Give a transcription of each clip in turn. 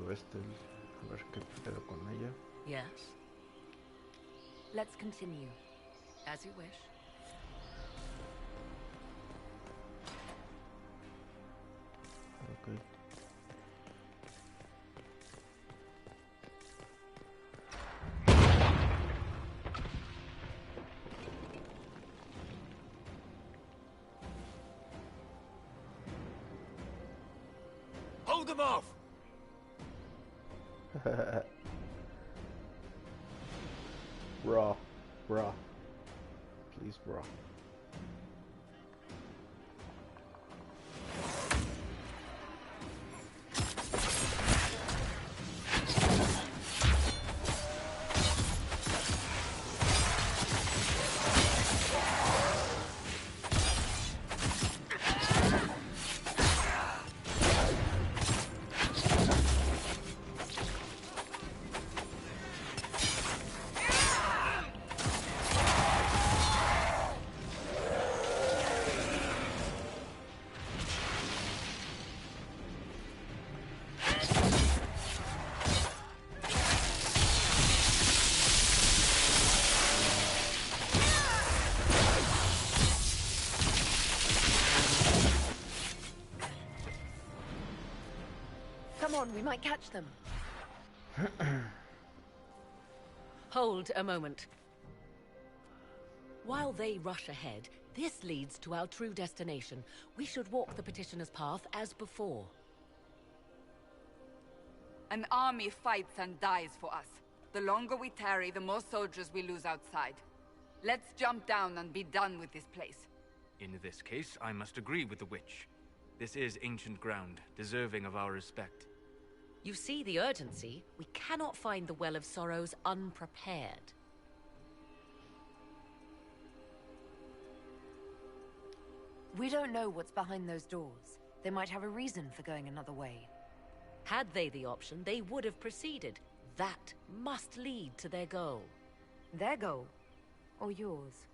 Vestel. A ver qué pedo con ella. Yes. Let's continue. As you wish. Ok. Hold them off! Bra. Bra. Please, bra. Come on, we might catch them. Hold a moment. While they rush ahead, this leads to our true destination. We should walk the petitioner's path as before. An army fights and dies for us. The longer we tarry, the more soldiers we lose outside. Let's jump down and be done with this place. In this case, I must agree with the witch. This is ancient ground, deserving of our respect. You see the urgency? We cannot find the Well of Sorrows unprepared. We don't know what's behind those doors. They might have a reason for going another way. Had they the option, they would have proceeded. That must lead to their goal. Their goal? Or yours?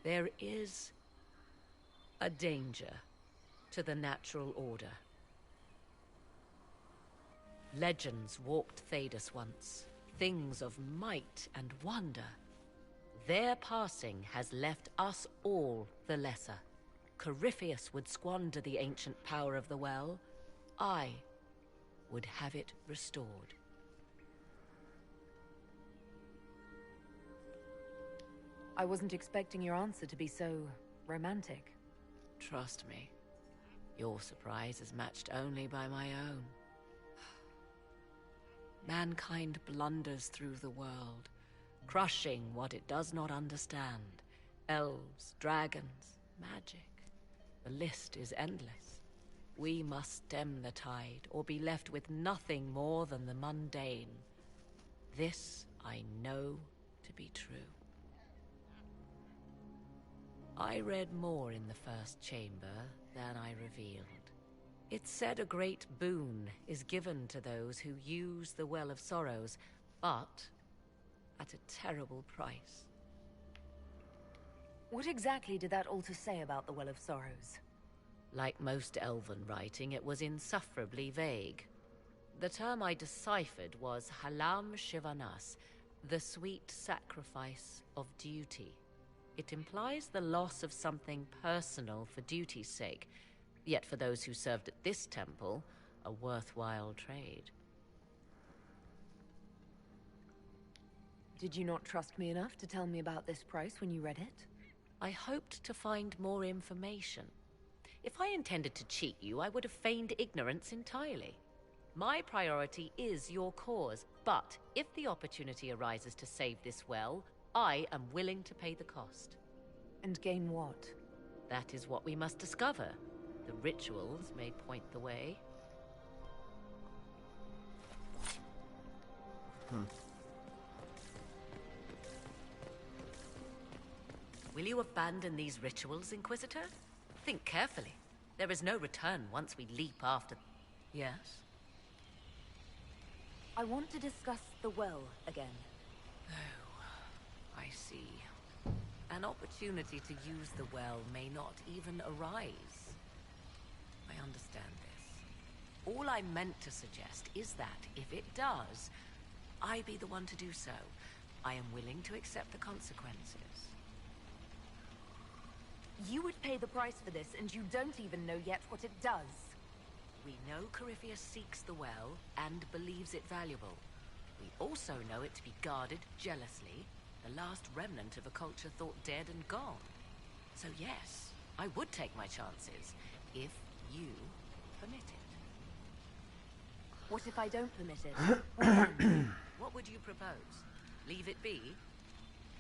There is a danger to the natural order. Legends walked Thedas once, things of might and wonder. Their passing has left us all the lesser. Corypheus would squander the ancient power of the well. I would have it restored. I wasn't expecting your answer to be so romantic. Trust me, your surprise is matched only by my own. Mankind blunders through the world, crushing what it does not understand. Elves, dragons, magic. The list is endless. We must stem the tide, or be left with nothing more than the mundane. This I know to be true. I read more in the first chamber than I revealed. It said a great boon is given to those who use the Well of Sorrows, but at a terrible price. What exactly did that altar say about the Well of Sorrows? Like most elven writing, it was insufferably vague. The term I deciphered was Halam Shivanas, the sweet sacrifice of duty. It implies the loss of something personal for duty's sake, yet for those who served at this temple, a worthwhile trade. Did you not trust me enough to tell me about this price when you read it? I hoped to find more information. If I intended to cheat you, I would have feigned ignorance entirely. My priority is your cause, but if the opportunity arises to save this well, I am willing to pay the cost. And gain what? That is what we must discover. The rituals may point the way. Will you abandon these rituals, Inquisitor? Think carefully. There is no return once we leap after... Yes? I want to discuss the well again. Oh, I see. An opportunity to use the well may not even arise. I understand this. All I meant to suggest is that, if it does, I be the one to do so. I am willing to accept the consequences. You would pay the price for this, and you don't even know yet what it does. We know Corypheus seeks the well and believes it valuable. We also know it to be guarded jealously, the last remnant of a culture thought dead and gone. So yes, I would take my chances, if you permit it. What if I don't permit it? What then? What would you propose? Leave it be?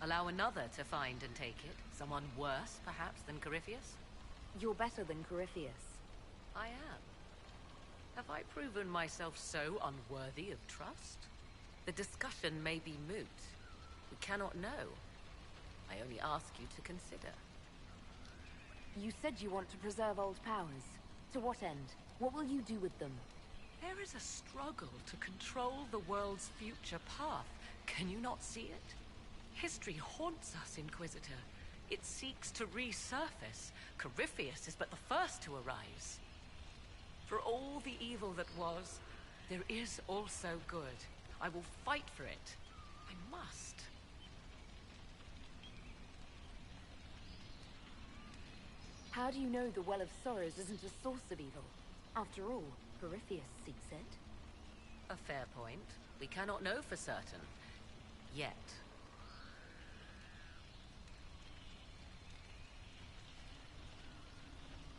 Allow another to find and take it? Someone worse, perhaps, than Corypheus? You're better than Corypheus. I am. Have I proven myself so unworthy of trust? The discussion may be moot. We cannot know. I only ask you to consider. You said you want to preserve old powers. To what end? What will you do with them? There is a struggle to control the world's future path. Can you not see it? History haunts us, Inquisitor. It seeks to resurface. Corypheus is but the first to arise. For all the evil that was, there is also good. I will fight for it. I must. How do you know the Well of Sorrows isn't a source of evil? After all, Corypheus seeks it. A fair point. We cannot know for certain. Yet.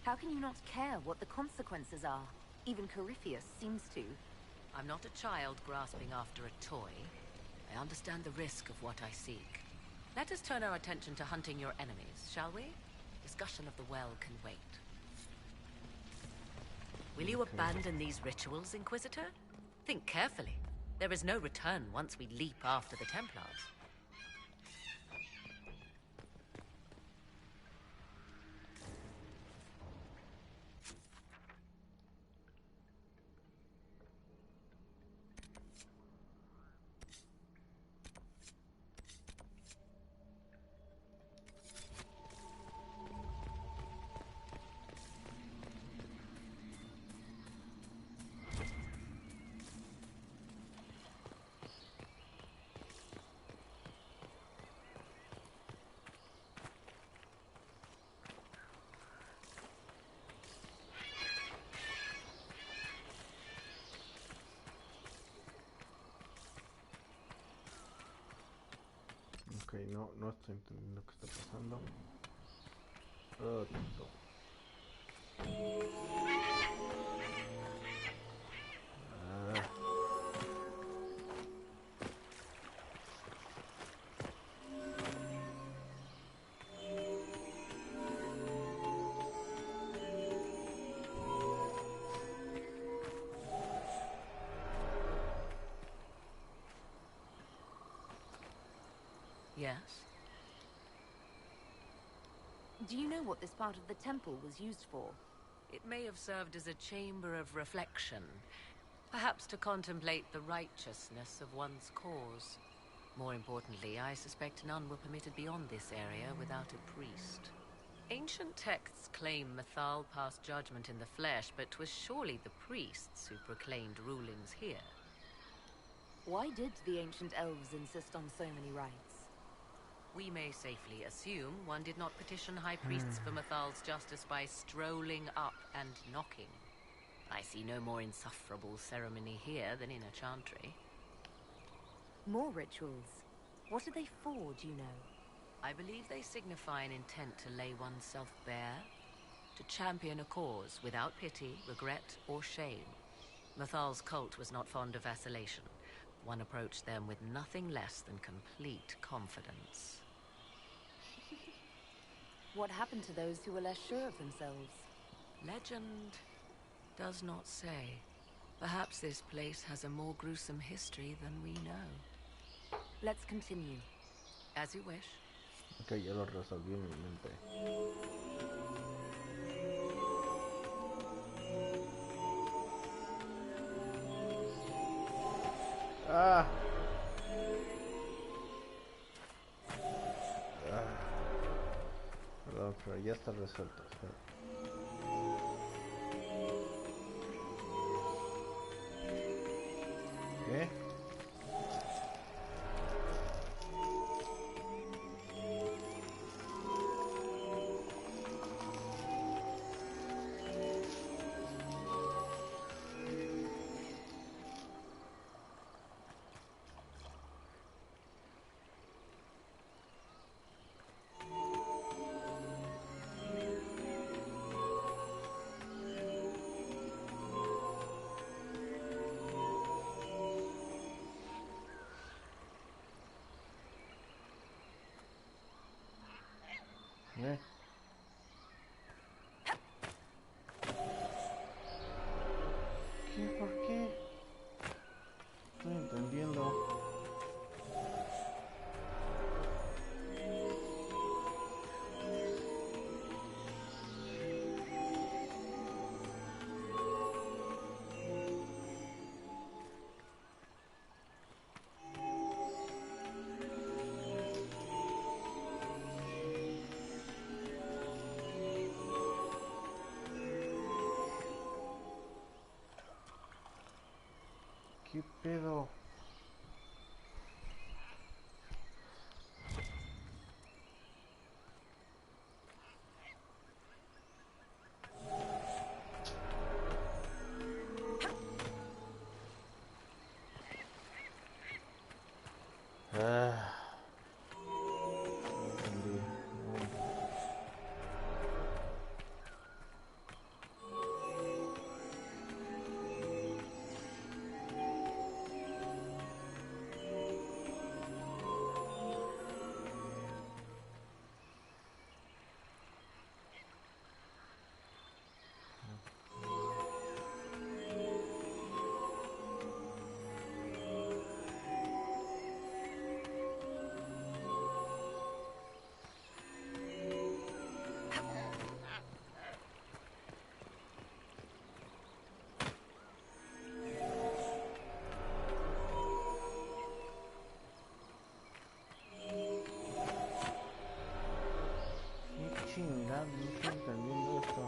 How can you not care what the consequences are? Even Corypheus seems to. I'm not a child grasping after a toy. I understand the risk of what I seek. Let us turn our attention to hunting your enemies, shall we? Discussion of the well can wait. Will you abandon these rituals, Inquisitor? Think carefully. There is no return once we leap after the Templars. Ok, no estoy entendiendo qué está pasando. Oh, tonto. Ah. Yes? Do you know what this part of the temple was used for? It may have served as a chamber of reflection, perhaps to contemplate the righteousness of one's cause. More importantly, I suspect none were permitted beyond this area without a priest. Ancient texts claim Mythal passed judgment in the flesh, but 'twas surely the priests who proclaimed rulings here. Why did the ancient elves insist on so many rites? We may safely assume one did not petition high priests for Mythal's justice by strolling up and knocking. I see no more insufferable ceremony here than in a chantry. More rituals? What are they for, do you know? I believe they signify an intent to lay oneself bare, to champion a cause without pity, regret, or shame. Mythal's cult was not fond of vacillation. One approached them with nothing less than complete confidence. What happened to those who were less sure of themselves? Legend does not say. Perhaps this place has a more gruesome history than we know. Let's continue. As you wish. Ok, ya lo resolví en mi mente. Ah. Ah. pero ya está resuelto. Espera. ¿Qué? ¿Eh? ¿Qué? ¿Por qué? Estoy entendiendo. ¿Qué pedo? Ah, no entendí. ¿Qué chingada? No estoy entendiendo esto.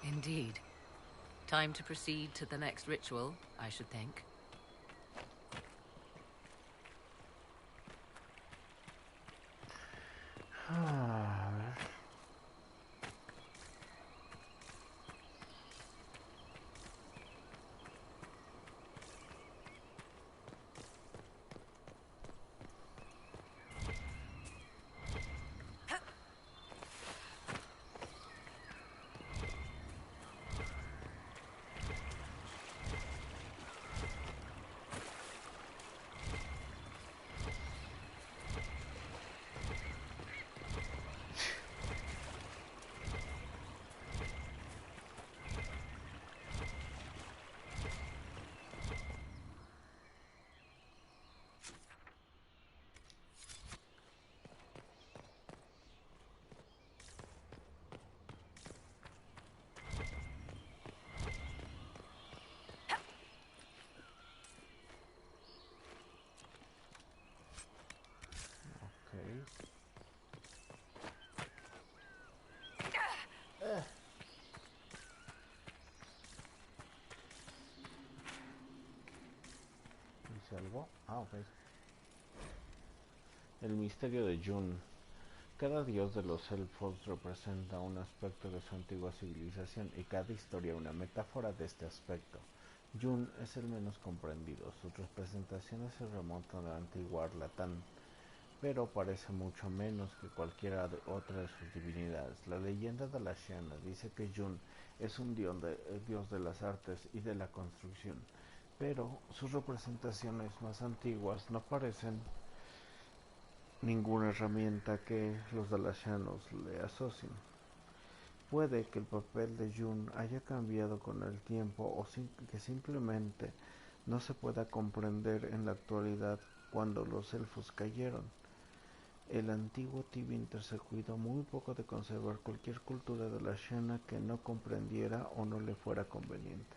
Indeed. Time to proceed to the next ritual, I should think. A ver. algo? Ah, ok. El misterio de June. Cada dios de los elfos representa un aspecto de su antigua civilización y cada historia una metáfora de este aspecto. June es el menos comprendido. Sus representaciones se remontan a la antigua Arlatán, pero parece mucho menos que cualquiera de otra de sus divinidades. La leyenda de la Shiana dice que June es un dios de las artes y de la construcción, pero sus representaciones más antiguas no parecen ninguna herramienta que los dalashanos le asocien. Puede que el papel de June haya cambiado con el tiempo o que simplemente no se pueda comprender en la actualidad cuando los elfos cayeron. El antiguo Tevinter se cuidó muy poco de conservar cualquier cultura de la Shana que no comprendiera o no le fuera conveniente.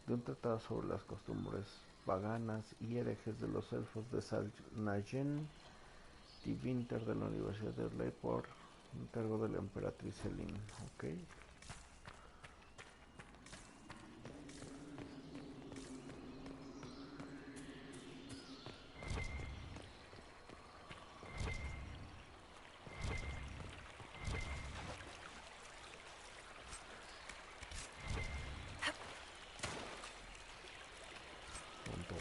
De un tratado sobre las costumbres paganas y herejes de los elfos de Salnagen, Tevinter de la Universidad de Leipzig, encargo de la emperatriz Helene. Ok. Punto.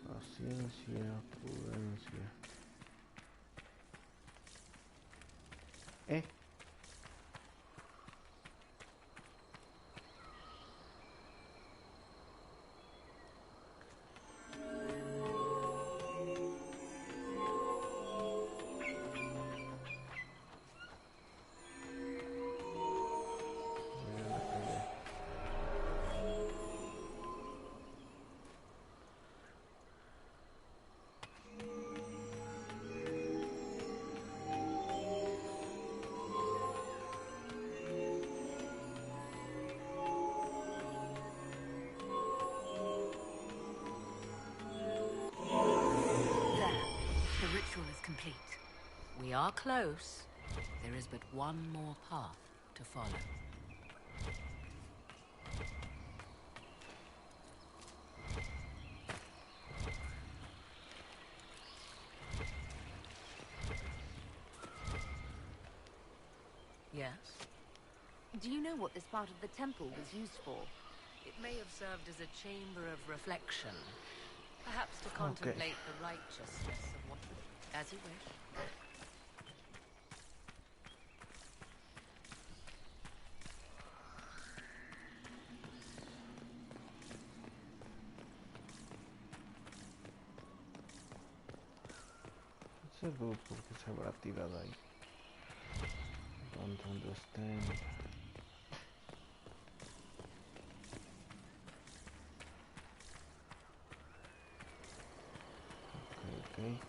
Paciencia, prudencia. Eh. Ya la cagué. There. The ritual is complete. We are close. There is but one more path to follow. Yes? Do you know what this part of the temple was used for? It may have served as a chamber of reflection. Perhaps to contemplate the righteousness of what... As you wish. Ese dude, ¿por qué se habrá tirado ahí? Don't understand. Ok.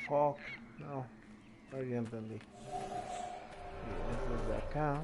Fuck. No. No, ya entendí. Y es desde acá.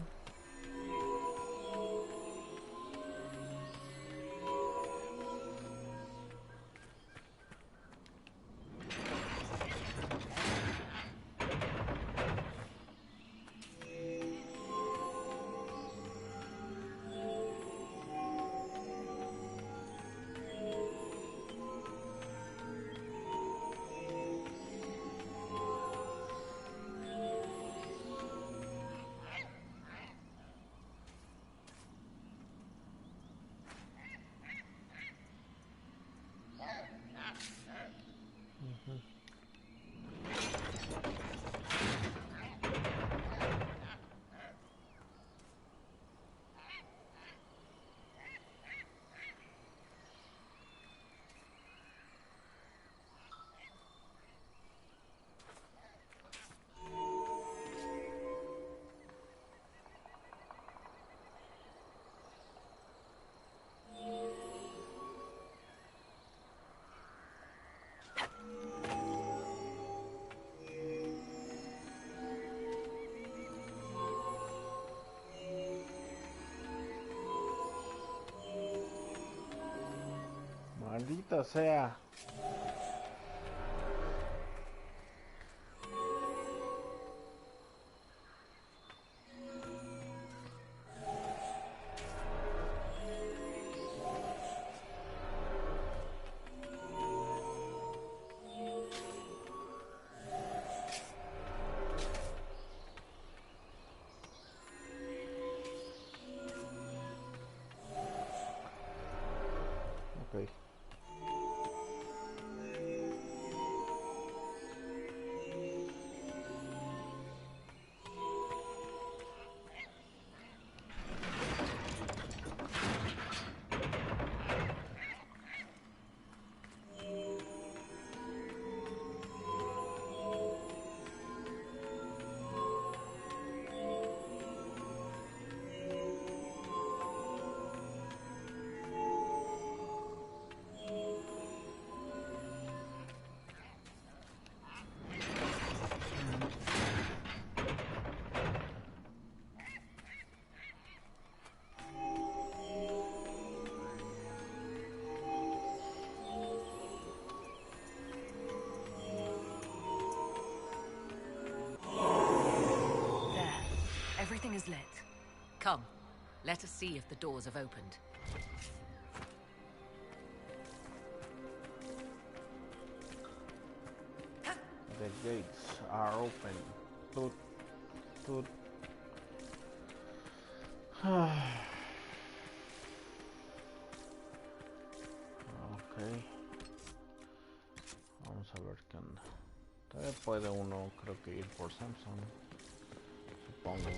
Maldita sea. Ok. Everything is lit. Come, let us see if the doors have opened. The gates are open. Toot, toot. Ok. Vamos a ver qué onda. Todavía puede uno, creo que ir por Samson. Supongo.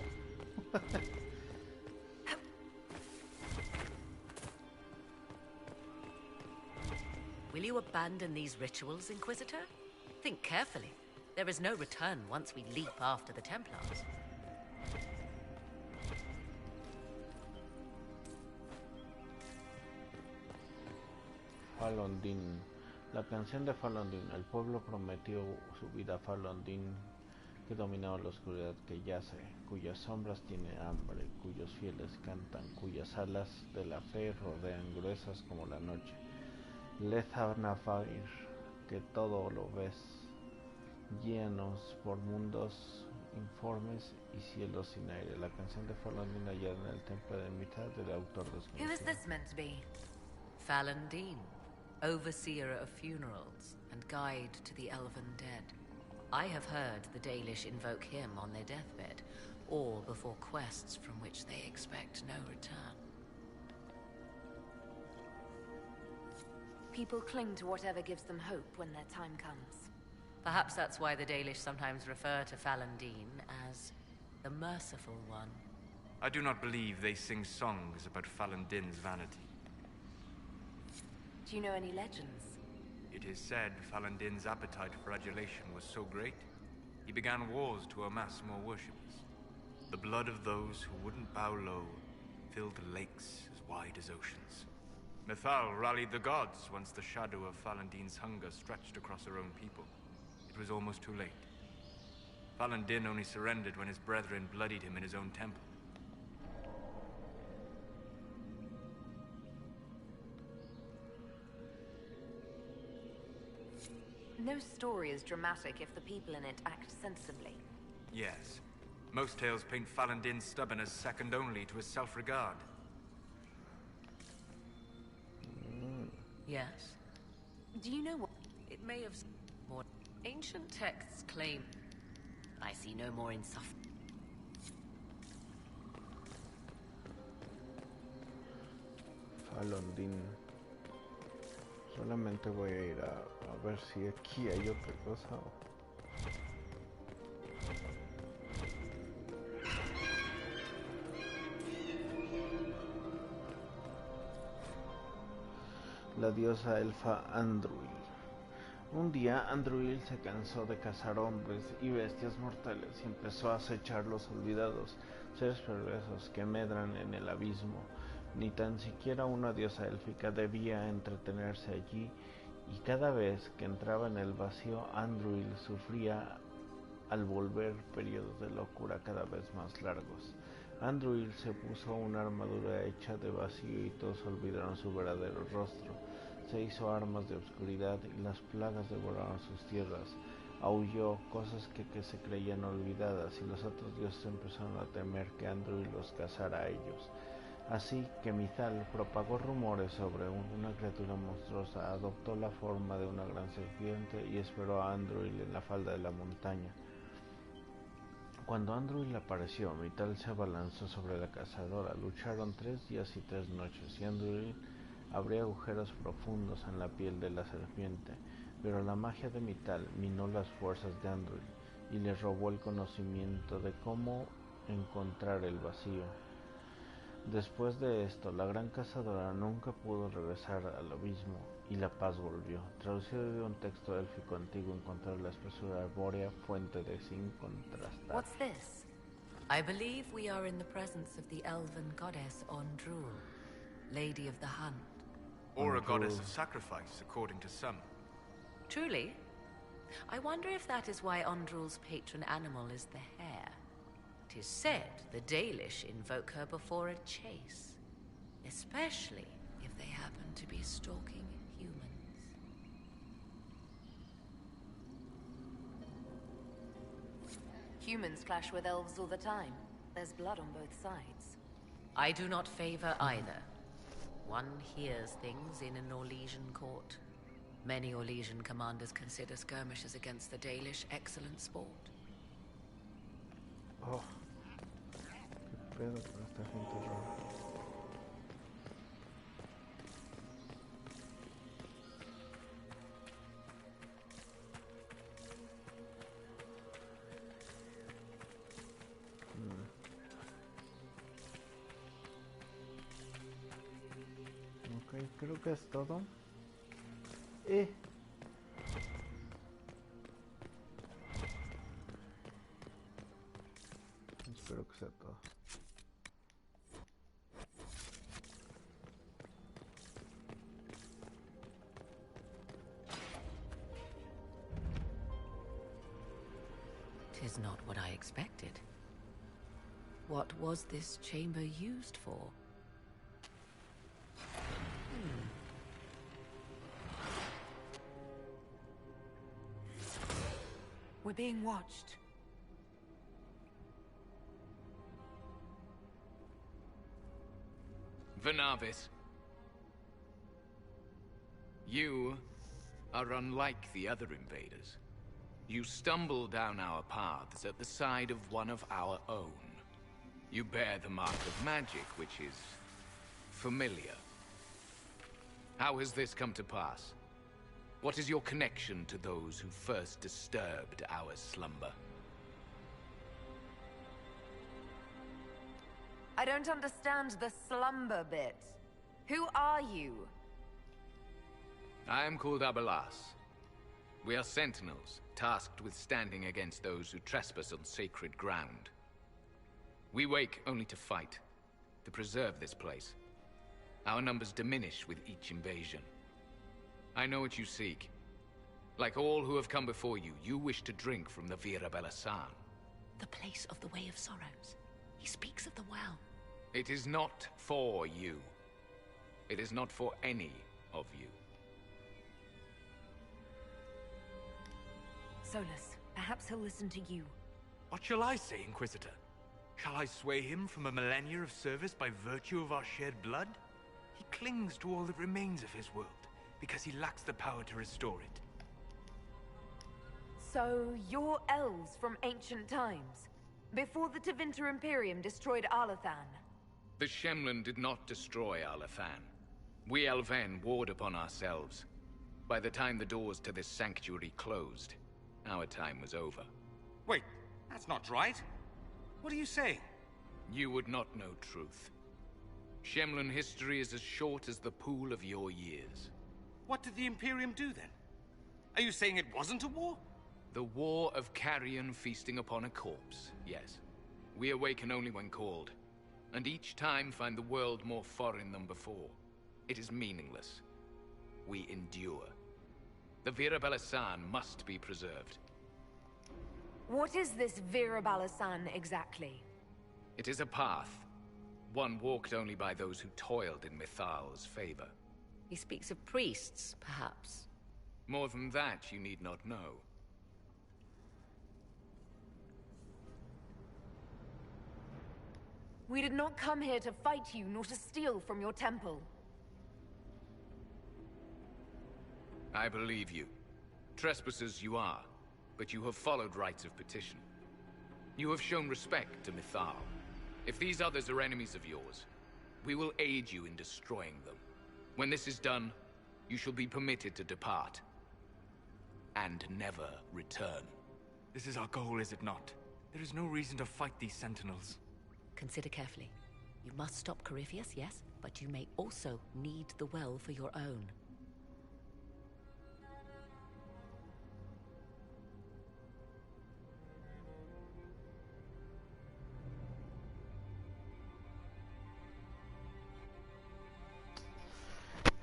Will you abandon these rituals, Inquisitor? Think carefully. There is no return once we leap after the Templars. Falondin. La canción de Falondin. El pueblo prometió su vida a Falondin, que dominaba la oscuridad que yace, cuyas sombras tiene hambre, cuyos fieles cantan, cuyas alas de la fe rodean gruesas como la noche. Lethanafir, que todo lo ves, llenos por mundos informes y cielos sin aire. La canción de Falondin hallada en el templo de mitad del autor desconocido. Who is this meant to be? Falondin, overseer of funerals and guide to the elven dead. I have heard the Dalish invoke him on their deathbed, or before quests from which they expect no return. People cling to whatever gives them hope when their time comes. Perhaps that's why the Dalish sometimes refer to Falondin as the Merciful One. I do not believe they sing songs about Falondin's vanity. Do you know any legends? It is said Falondin's appetite for adulation was so great, he began wars to amass more worshippers. The blood of those who wouldn't bow low filled lakes as wide as oceans. Mythal rallied the gods once the shadow of Falondin's hunger stretched across her own people. it was almost too late. Falendin only surrendered when his brethren bloodied him in his own temple. No story is dramatic if the people in it act sensibly. Yes. Most tales paint Falendin's stubbornness second only to his self-regard. Yes. Do you know what? It may have more ancient texts claim. I see no more in Falondín. Solamente voy a ir a ver si aquí hay otra cosa. La diosa elfa Andruil. Un día Andruil se cansó de cazar hombres y bestias mortales y empezó a acechar los olvidados, seres perversos que medran en el abismo. Ni tan siquiera una diosa élfica debía entretenerse allí, y cada vez que entraba en el vacío Andruil sufría al volver periodos de locura cada vez más largos. Andruil se puso una armadura hecha de vacío y todos olvidaron su verdadero rostro. Se hizo armas de oscuridad y las plagas devoraron sus tierras. Aulló cosas que se creían olvidadas y los otros dioses empezaron a temer que Andruil los cazara a ellos. Así que Mithal propagó rumores sobre una criatura monstruosa, adoptó la forma de una gran serpiente y esperó a Andruil en la falda de la montaña. Cuando Andruil apareció, Mithal se abalanzó sobre la cazadora. Lucharon 3 días y 3 noches, y Andruil abría agujeros profundos en la piel de la serpiente, pero la magia de Mithal minó las fuerzas de Andruil y le robó el conocimiento de cómo encontrar el vacío. Después de esto, la gran cazadora nunca pudo regresar al abismo y la paz volvió. Traducido de un texto élfico antiguo, encontrar la espesura arbórea, fuente de zinc contrastada. What's this? I believe we are in the presence of the elven goddess Ondrul, Lady of the Hunt. Or a goddess of sacrifice, according to some. Truly? I wonder if that is why Ondrul's patron animal is the hare. 'Tis said the Dalish invoke her before a chase, especially if they happen to be stalking humans. Humans clash with elves all the time. There's blood on both sides. I do not favor either. One hears things in an Orlesian court. Many Orlesian commanders consider skirmishes against the Dalish excellent sport. Oh, qué pedo con esta gente rara. Ok, creo que es todo. Espero que sea todo. Tis not what I expected. What was this chamber used for? We're being watched. Venavis, you are unlike the other invaders. You stumble down our paths at the side of one of our own. You bear the mark of magic, which is familiar. How has this come to pass? What is your connection to those who first disturbed our slumber? I don't understand the slumber bit. Who are you? I am called Abelas. We are sentinels, tasked with standing against those who trespass on sacred ground. We wake only to fight, to preserve this place. Our numbers diminish with each invasion. I know what you seek. Like all who have come before you, you wish to drink from the Vera Belasan. The place of the Way of Sorrows. He speaks of the well. It is not for you. It is not for any of you. Solus, perhaps he'll listen to you. What shall I say, Inquisitor? Shall I sway him from a millennia of service by virtue of our shared blood? He clings to all that remains of his world, because he lacks the power to restore it. So, you're elves from ancient times? Before the Tevinter Imperium destroyed Arlathan? The Shemlen did not destroy Arlathan. We Elven warred upon ourselves. By the time the doors to this sanctuary closed, our time was over. Wait, that's not right. What are you saying? You would not know truth. Shemlen history is as short as the pool of your years. What did the Imperium do then? Are you saying it wasn't a war? The war of carrion feasting upon a corpse, yes. We awaken only when called, and each time find the world more foreign than before. It is meaningless. We endure. The Vera Belasan must be preserved. What is this Vera Balasan exactly? It is a path, one walked only by those who toiled in Mithal's favor. He speaks of priests, perhaps. More than that, you need not know. We did not come here to fight you, nor to steal from your temple. I believe you. Trespassers you are, but you have followed rites of petition. You have shown respect to Mithal. If these others are enemies of yours, we will aid you in destroying them. When this is done, you shall be permitted to depart. And never return. This is our goal, is it not? There is no reason to fight these sentinels. Consider carefully. You must stop Corypheus, yes, but you may also need the well for your own.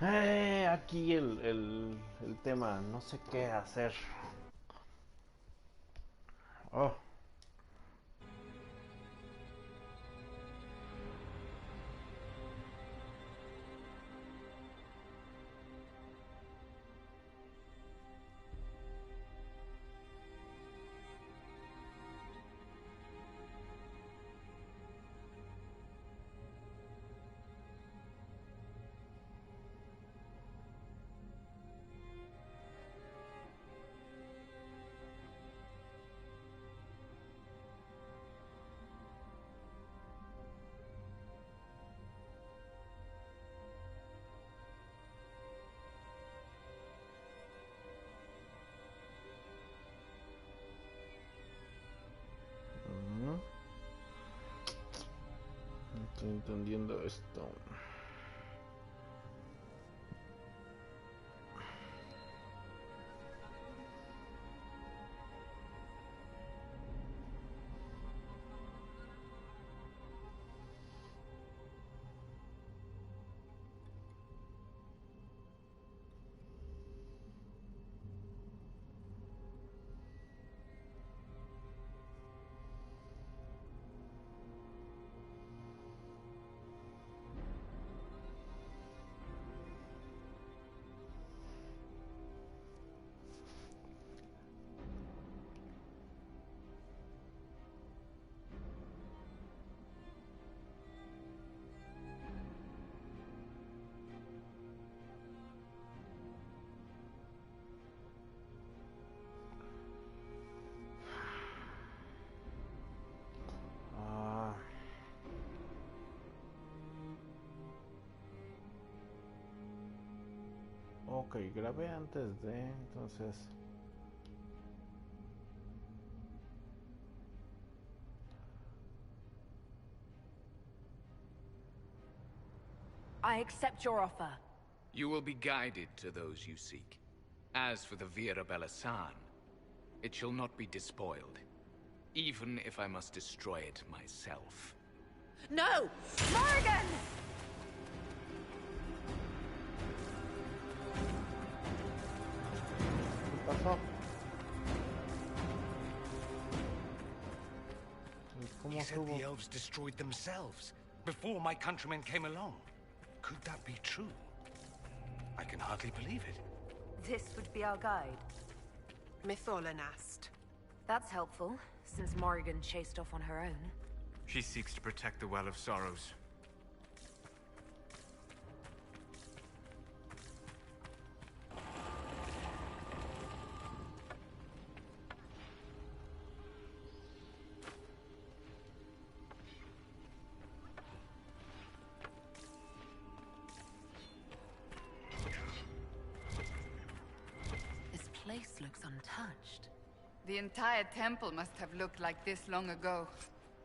Aquí el tema, no sé qué hacer. Oh. Estoy entendiendo esto. Ok, grabé antes de, entonces... I accept your offer. You will be guided to those you seek. As for the Vera Belasan, it shall not be despoiled, even if I must destroy it myself. No! Morrigan! ¿Qué pasó? He said the elves destroyed themselves before my countrymen came along. Could that be true? I can hardly believe it. This would be our guide. Mytholanast. That's helpful, since Morrigan chased off on her own. She seeks to protect the Well of Sorrows. This place looks untouched. The entire temple must have looked like this long ago.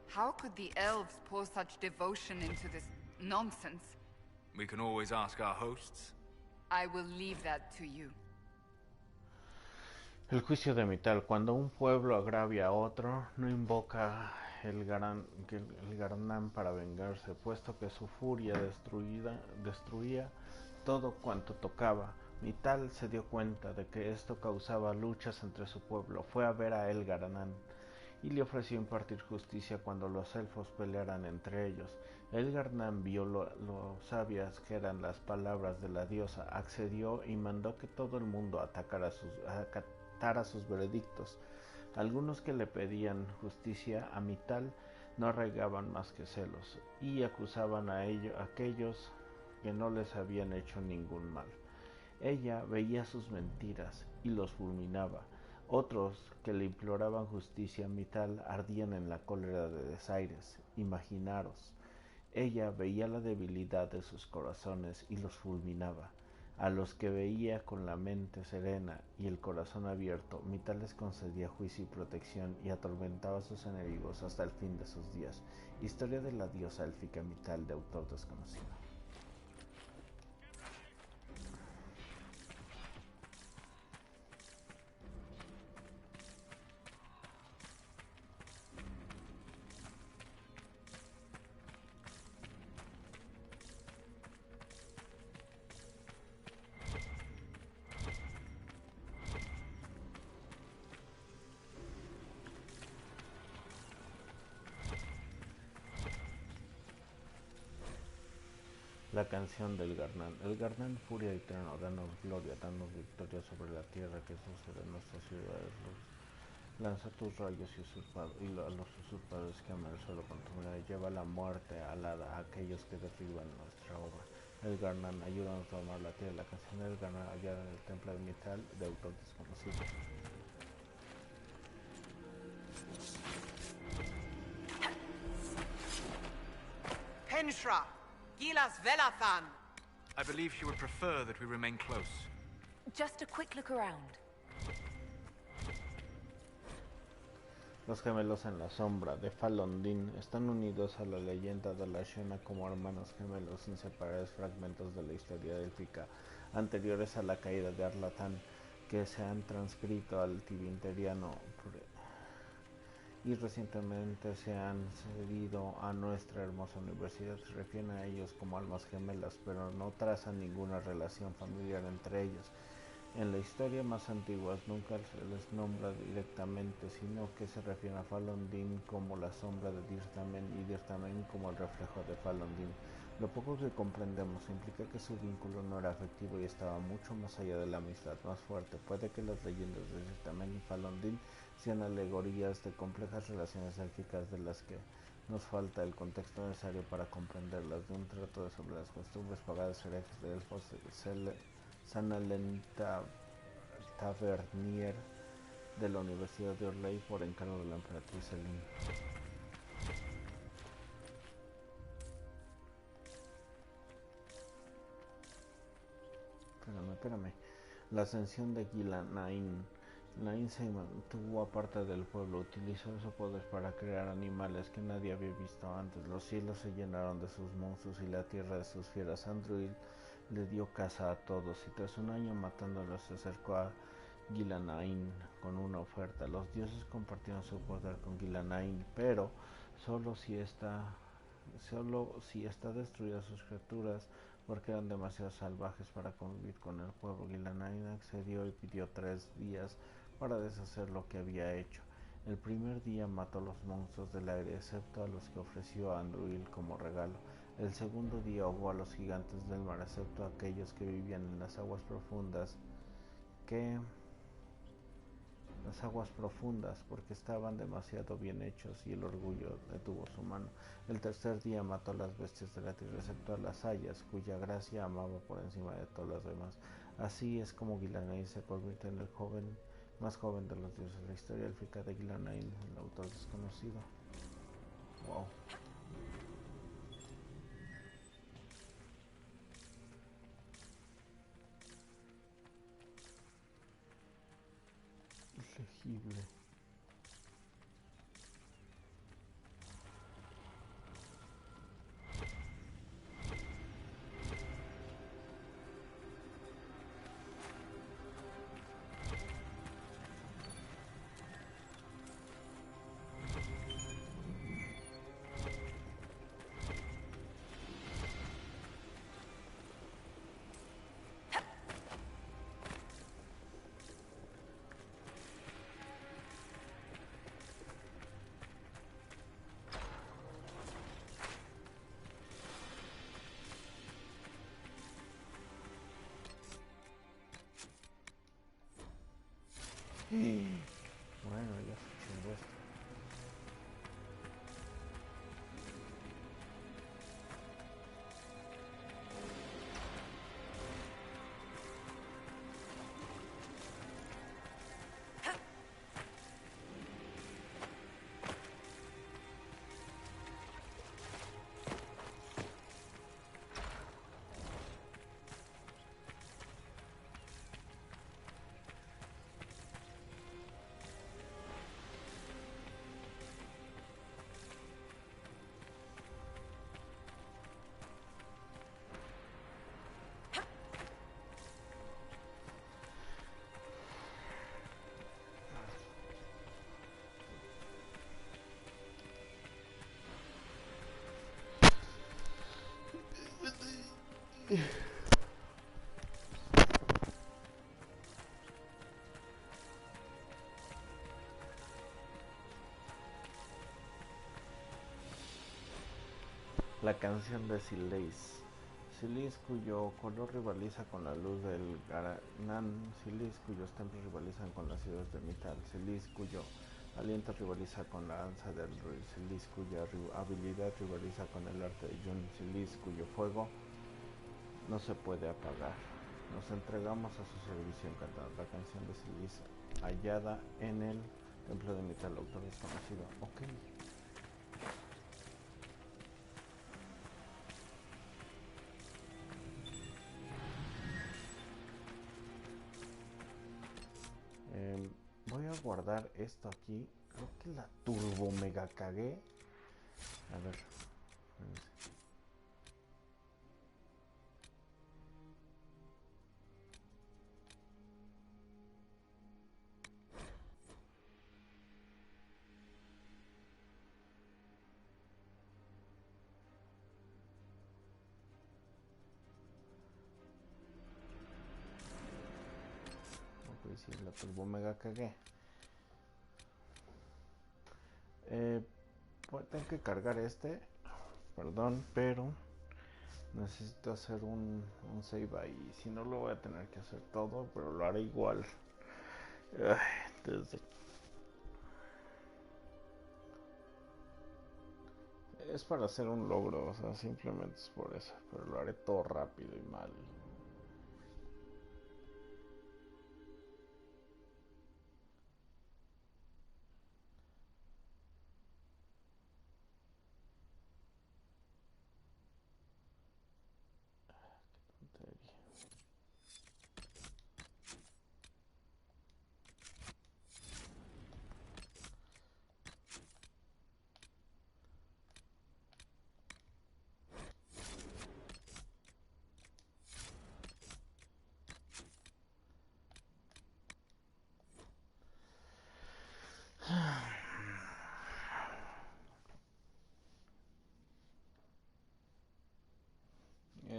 How could the elves pour such devotion into this nonsense? We can always ask our hosts. I will leave that to you. El juicio de Mital. Cuando un pueblo agravia a otro, no invoca el Garnán para vengarse, puesto que su furia destruía todo cuanto tocaba. Mital se dio cuenta de que esto causaba luchas entre su pueblo. Fue a ver a El Garnán y le ofreció impartir justicia cuando los elfos pelearan entre ellos. El Garnán vio lo sabias que eran las palabras de la diosa, accedió y mandó que todo el mundo acatara sus veredictos. Algunos que le pedían justicia a Mital no arraigaban más que celos y acusaban a aquellos que no les habían hecho ningún mal. Ella veía sus mentiras y los fulminaba. Otros que le imploraban justicia a Mital ardían en la cólera de desaires. Imaginaros, ella veía la debilidad de sus corazones y los fulminaba. A los que veía con la mente serena y el corazón abierto, Mital les concedía juicio y protección y atormentaba a sus enemigos hasta el fin de sus días. Historia de la diosa élfica Mital, de autor desconocido. La canción del Garnán. El Garnán, furia y trueno, danos gloria, danos victoria sobre la tierra que sucede en nuestras ciudades. Lanza tus rayos y a los usurpadores que aman el suelo con tu mirada. Lleva la muerte alada a aquellos que derriban nuestra obra. El Garnán, ayúdanos a tomar la tierra. La canción del Garnán, hallada en el templo de Mital, de autor desconocido. Penshra! Gilas Velathan! I believe she would prefer that we remain close. Just a quick look around. Los gemelos en la sombra de Falondin están unidos a la leyenda de la Shena como hermanos gemelos inseparables, fragmentos de la historia élfica anteriores a la caída de Arlatán que se han transcrito al tivinteriano y recientemente se han cedido a nuestra hermosa universidad. Se refieren a ellos como almas gemelas, pero no trazan ninguna relación familiar entre ellos. En la historia más antigua nunca se les nombra directamente, sino que se refieren a Falondin como la sombra de Dirtamen y Dirtamen como el reflejo de Falondin. Lo poco que comprendemos implica que su vínculo no era afectivo y estaba mucho más allá de la amistad más fuerte. Puede que las leyendas de Dirtamen y Falondin sean alegorías de complejas relaciones élficas de las que nos falta el contexto necesario para comprenderlas. De un trato sobre las costumbres pagadas herejes de elfos Sanalen Tavernier de la Universidad de Orley por encargo de la emperatriz Celine. Espérame. La ascensión de Gilanain. Nain se mantuvo aparte del pueblo, utilizó su poder para crear animales que nadie había visto antes. Los cielos se llenaron de sus monstruos y la tierra de sus fieras. Andruil le dio caza a todos y tras un año matándolos se acercó a Gilanain con una oferta. Los dioses compartieron su poder con Gilanain, pero solo si está destruida sus criaturas porque eran demasiado salvajes para convivir con el pueblo. Gilanain accedió y pidió 3 días para deshacer lo que había hecho. El primer día mató a los monstruos del aire, excepto a los que ofreció a Andúril como regalo. El segundo día ahogó a los gigantes del mar, excepto a aquellos que vivían en las aguas profundas, porque estaban demasiado bien hechos y el orgullo detuvo su mano. El tercer día mató a las bestias de la tierra, excepto a las hayas, cuya gracia amaba por encima de todas las demás. Así es como Gilanain se convierte en el más joven de los dioses. La historia élfica de Gilanain, el autor desconocido. Wow. Legible. Bueno, ya se chingó esto. La canción de Sileis. Silis, cuyo color rivaliza con la luz del Garanán. Silis, cuyos templos rivalizan con las ciudades de Mital. Silis, cuyo aliento rivaliza con la danza del rey. Silis, cuya habilidad rivaliza con el arte de Yun. Silis, cuyo fuego no se puede apagar. Nos entregamos a su servicio encantando la canción de Silis, hallada en el templo de Mital, autor desconocido. Ok. Voy a guardar esto aquí. Creo que la turbo mega cagué. A ver. Ok, sí, la turbo mega cagué. Pues tengo que cargar este. Perdón, pero necesito hacer un save ahí. Si no, lo voy a tener que hacer todo, pero lo haré igual. Desde... Es para hacer un logro, o sea, simplemente es por eso. Pero lo haré todo rápido y mal.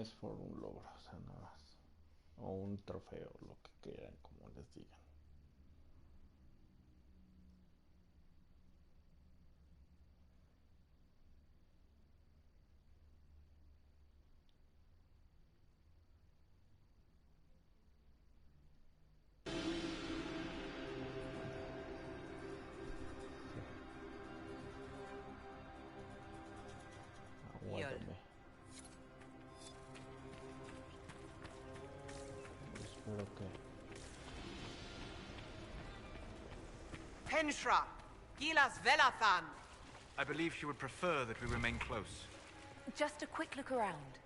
es por un logro, o sea, nada más. O un trofeo, lo que quieran, como les digan. Aguárdame. Espero que... Henshra, Gilas Velathan. I believe she would prefer that we remain close. Just a quick look around.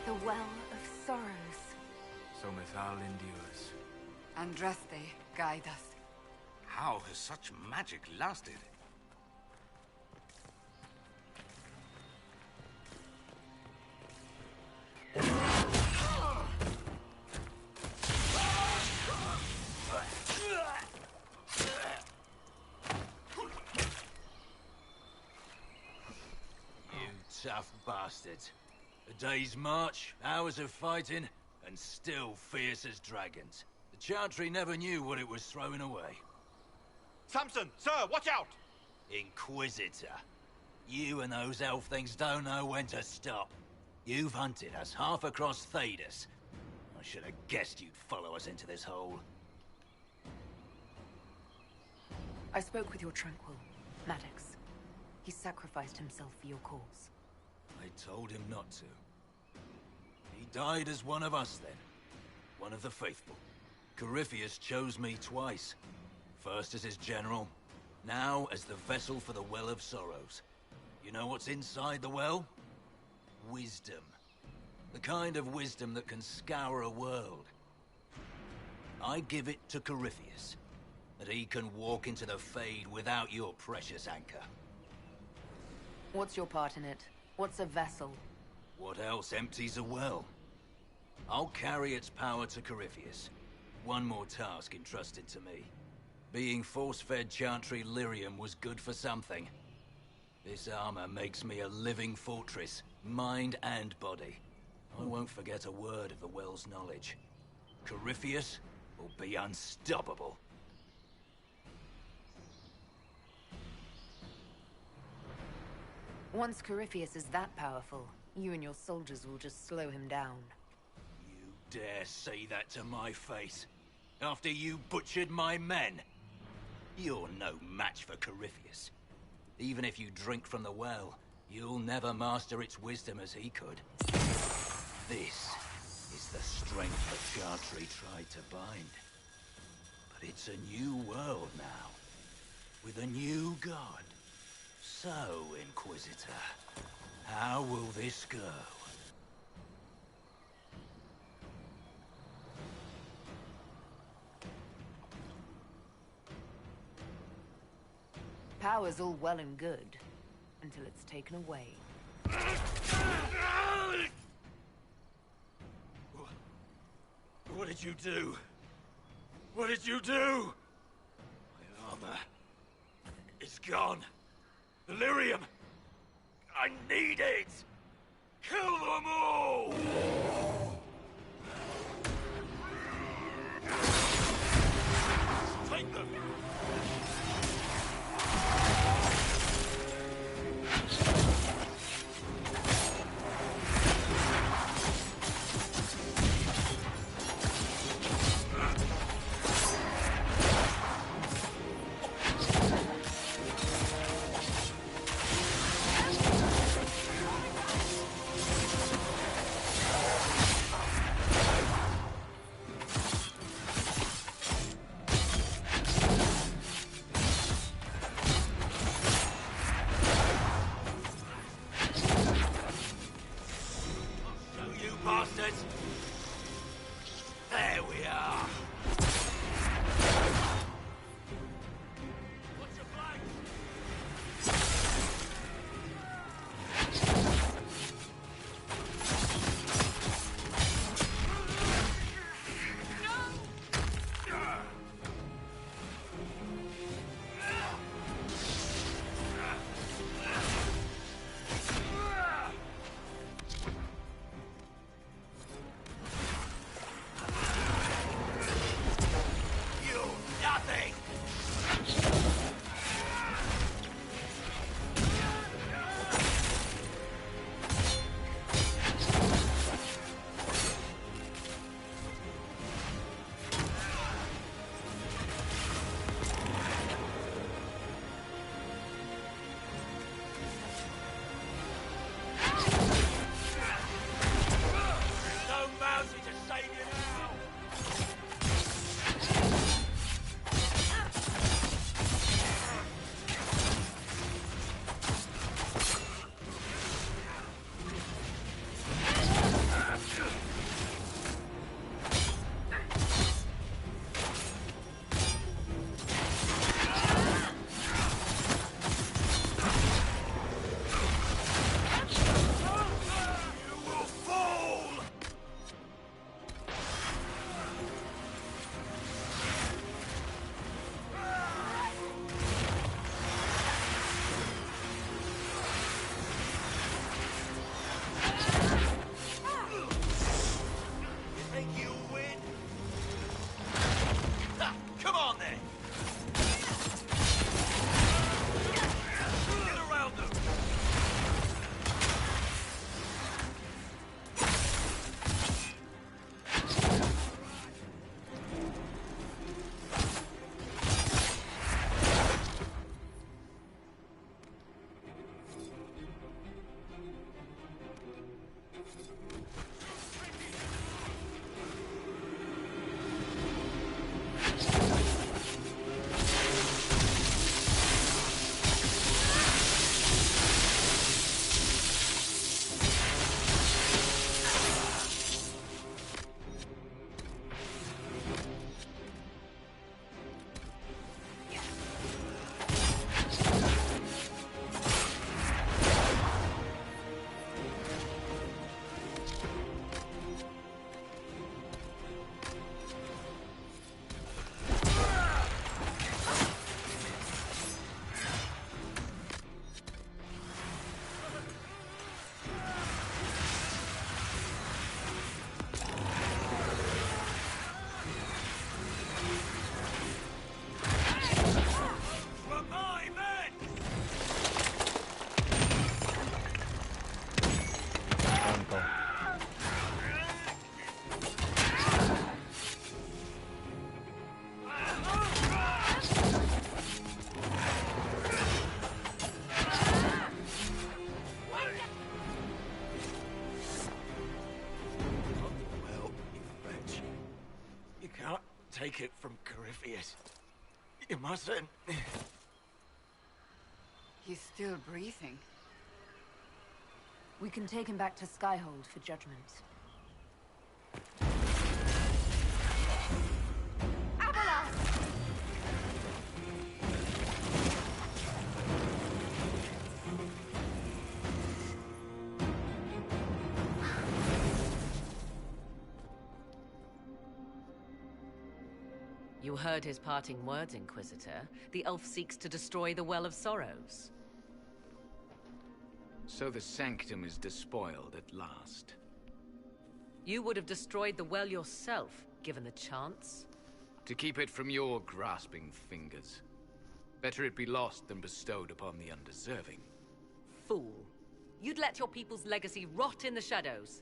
The Well of Sorrows. So Mithal endures. Andraste, guide us. How has such magic lasted? You tough bastards. A day's march, hours of fighting, and still fierce as dragons. The Chantry never knew what it was throwing away. Samson, sir, watch out! Inquisitor. You and those elf things don't know when to stop. You've hunted us half across Thedas. I should have guessed you'd follow us into this hole. I spoke with your Tranquil, Maddox. He sacrificed himself for your cause. I told him not to. He died as one of us then. One of the faithful. Corypheus chose me twice. First as his general, now as the vessel for the Well of Sorrows. You know what's inside the well? Wisdom. The kind of wisdom that can scour a world. I give it to Corypheus, that he can walk into the Fade without your precious anchor. What's your part in it? What's a vessel? What else empties a well? I'll carry its power to Corypheus. One more task entrusted to me. Being force-fed Chantry lyrium was good for something. This armor makes me a living fortress, mind and body. I won't forget a word of the well's knowledge. Corypheus will be unstoppable. Once Corypheus is that powerful, you and your soldiers will just slow him down. You dare say that to my face? After you butchered my men? You're no match for Corypheus. Even if you drink from the well, you'll never master its wisdom as he could. This is the strength that Chantry tried to bind. But it's a new world now, with a new god. So, Inquisitor, how will this go? Power's all well and good, until it's taken away. What did you do? What did you do? My armor... it's gone. Delirium! I need it! Kill them all! Take them! take it from Corypheus. You mustn't. He's still breathing. We can take him back to Skyhold for judgment. You heard his parting words, Inquisitor. The elf seeks to destroy the Well of Sorrows. So the Sanctum is despoiled at last. You would have destroyed the well yourself, given the chance. To keep it from your grasping fingers. Better it be lost than bestowed upon the undeserving. Fool. You'd let your people's legacy rot in the shadows.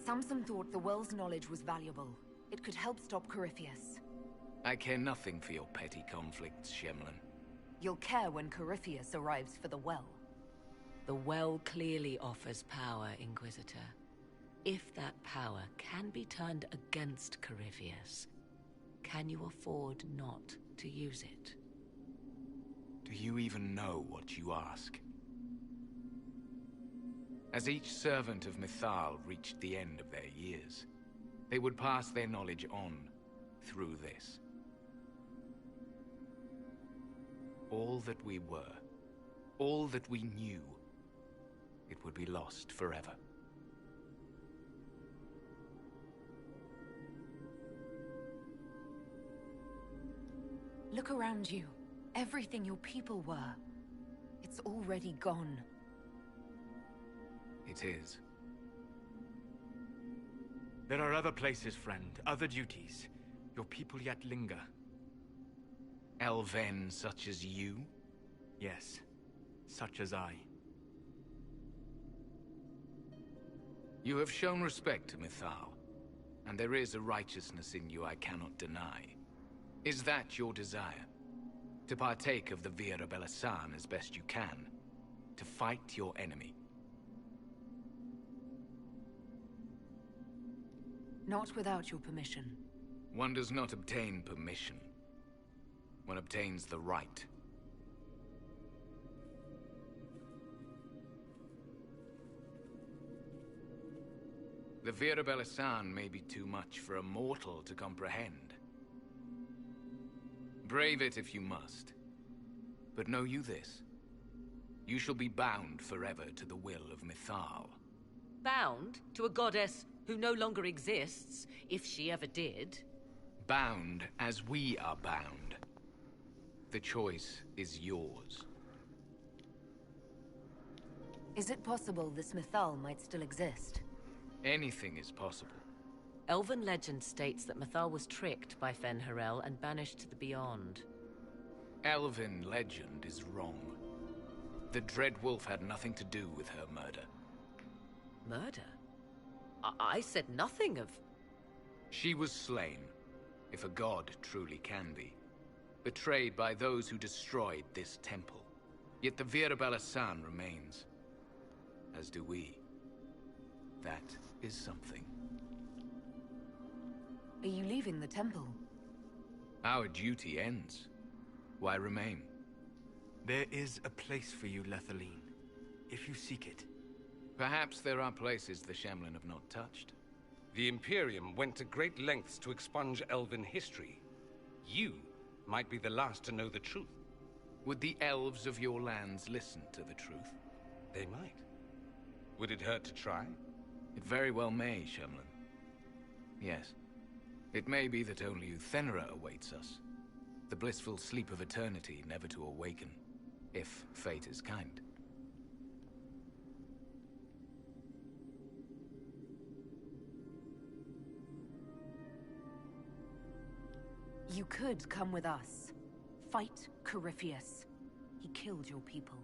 Samson thought the well's knowledge was valuable. It could help stop Corypheus. I care nothing for your petty conflicts, Shemlin. You'll care when Corypheus arrives for the well. The well clearly offers power, Inquisitor. If that power can be turned against Corypheus, can you afford not to use it? Do you even know what you ask? As each servant of Mythal reached the end of their years, they would pass their knowledge on through this. All that we were, all that we knew, it would be lost forever. Look around you. Everything your people were. It's already gone. It is. There are other places, friend, other duties. Your people yet linger. Elven such as you? Yes, such as I. You have shown respect to Mythal, and there is a righteousness in you I cannot deny. Is that your desire? To partake of the Vira Belasan as best you can? To fight your enemy? Not without your permission. One does not obtain permission. One obtains the right. The Vira Belasan may be too much for a mortal to comprehend. Brave it if you must. But know you this. You shall be bound forever to the will of Mythal. Bound to a goddess who no longer exists, if she ever did. Bound as we are bound. The choice is yours. Is it possible this Mythal might still exist? Anything is possible. Elven legend states that Mythal was tricked by Fen-Harel and banished to the Beyond. Elven legend is wrong. The Dread Wolf had nothing to do with her murder. Murder? I said nothing of... She was slain, if a god truly can be. Betrayed by those who destroyed this temple. Yet the Vira Belasan remains. As do we. That is something. Are you leaving the temple? Our duty ends. Why remain? There is a place for you, Lethaline, if you seek it. Perhaps there are places the Shemlin have not touched. The Imperium went to great lengths to expunge Elven history. You might be the last to know the truth. Would the elves of your lands listen to the truth? They might. Would it hurt to try? It very well may, Shemlin. Yes. It may be that only Uthenera awaits us. The blissful sleep of eternity, never to awaken, if fate is kind. You could come with us. Fight Corypheus. He killed your people.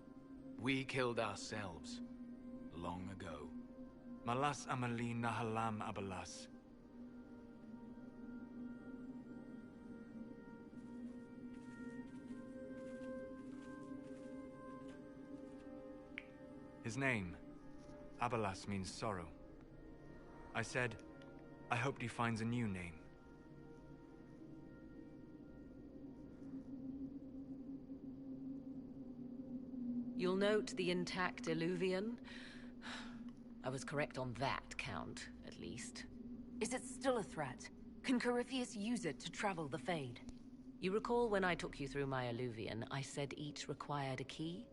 We killed ourselves. Long ago. Malas Amali Nahalam Abalas. His name, Abalas means sorrow. I said, I hoped he finds a new name. You'll note the intact Illuvian. I was correct on that count, at least. Is it still a threat? Can Corypheus use it to travel the Fade? You recall when I took you through my Illuvian, I said each required a key?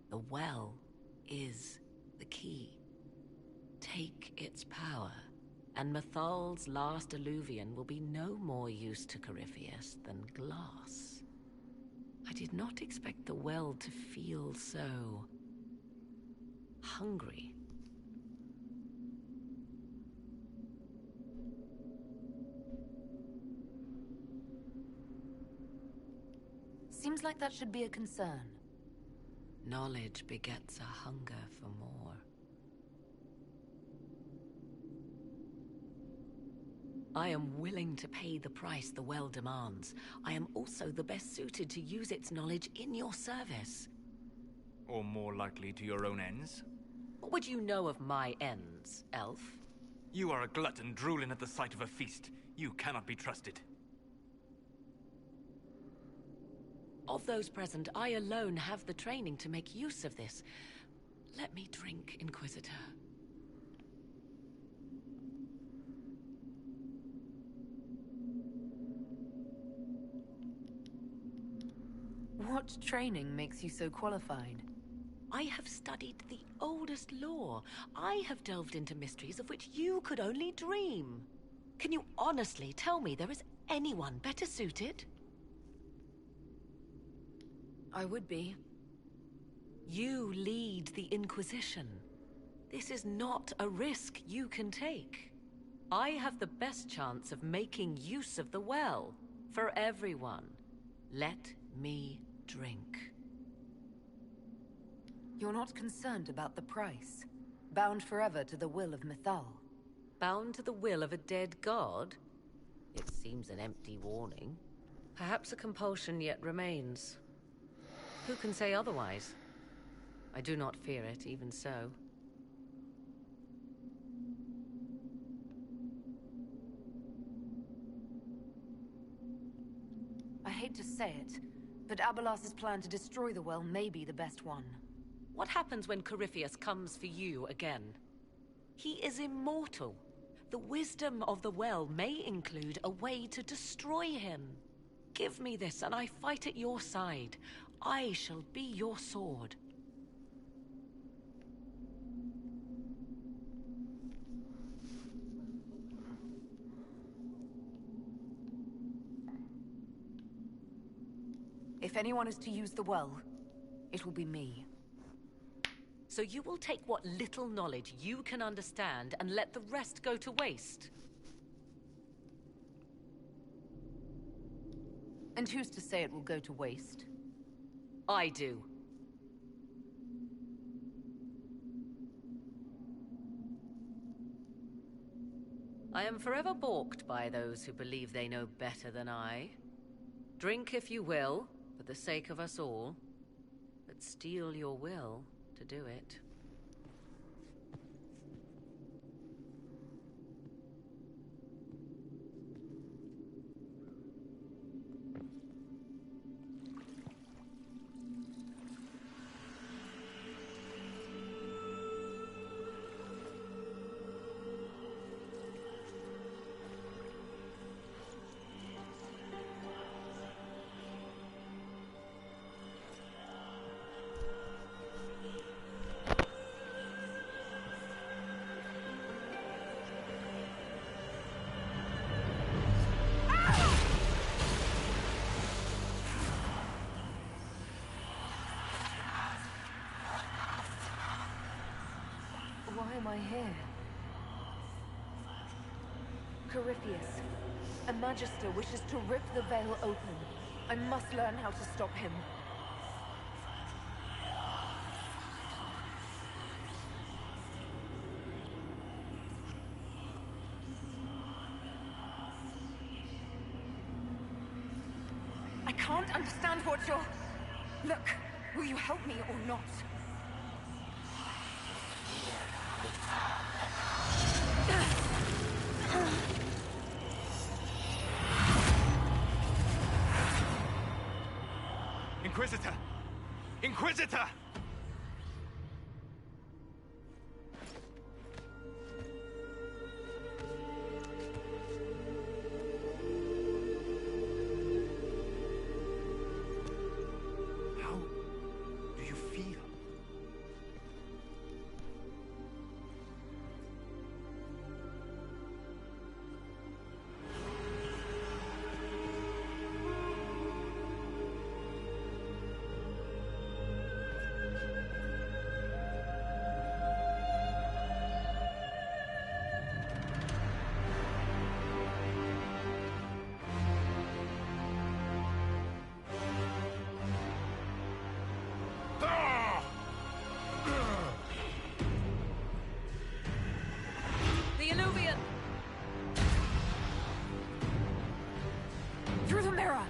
The well is the key. Take its power, and Mathal's last Illuvian will be no more use to Corypheus than glass. I did not expect the well to feel so hungry. Seems like that should be a concern. Knowledge begets a hunger for more. I am willing to pay the price the well demands. I am also the best suited to use its knowledge in your service. Or more likely to your own ends? What would you know of my ends, elf? You are a glutton drooling at the sight of a feast. You cannot be trusted. Of those present, I alone have the training to make use of this. Let me drink, Inquisitor. What training makes you so qualified? I have studied the oldest lore. I have delved into mysteries of which you could only dream. Can you honestly tell me there is anyone better suited? I would be. You lead the Inquisition. This is not a risk you can take. I have the best chance of making use of the well for everyone. Let me drink. You're not concerned about the price? Bound forever to the will of Mythal? Bound to the will of a dead god? It seems an empty warning. Perhaps a compulsion yet remains. Who can say otherwise? I do not fear it, even so. I hate to say it, but Abalas's plan to destroy the well may be the best one. What happens when Corypheus comes for you again? He is immortal. The wisdom of the well may include a way to destroy him. Give me this, and I fight at your side. I shall be your sword. If anyone is to use the well, it will be me. So you will take what little knowledge you can understand and let the rest go to waste? And who's to say it will go to waste? I do. I am forever balked by those who believe they know better than I. Drink if you will, for the sake of us all, but steel your will to do it. Why am I here? Corypheus, a Magister wishes to rip the veil open. I must learn how to stop him. I can't understand what you're... Look, will you help me or not? Inquisitor! Inquisitor! How do you feel? The Illuvian! Through the mirror!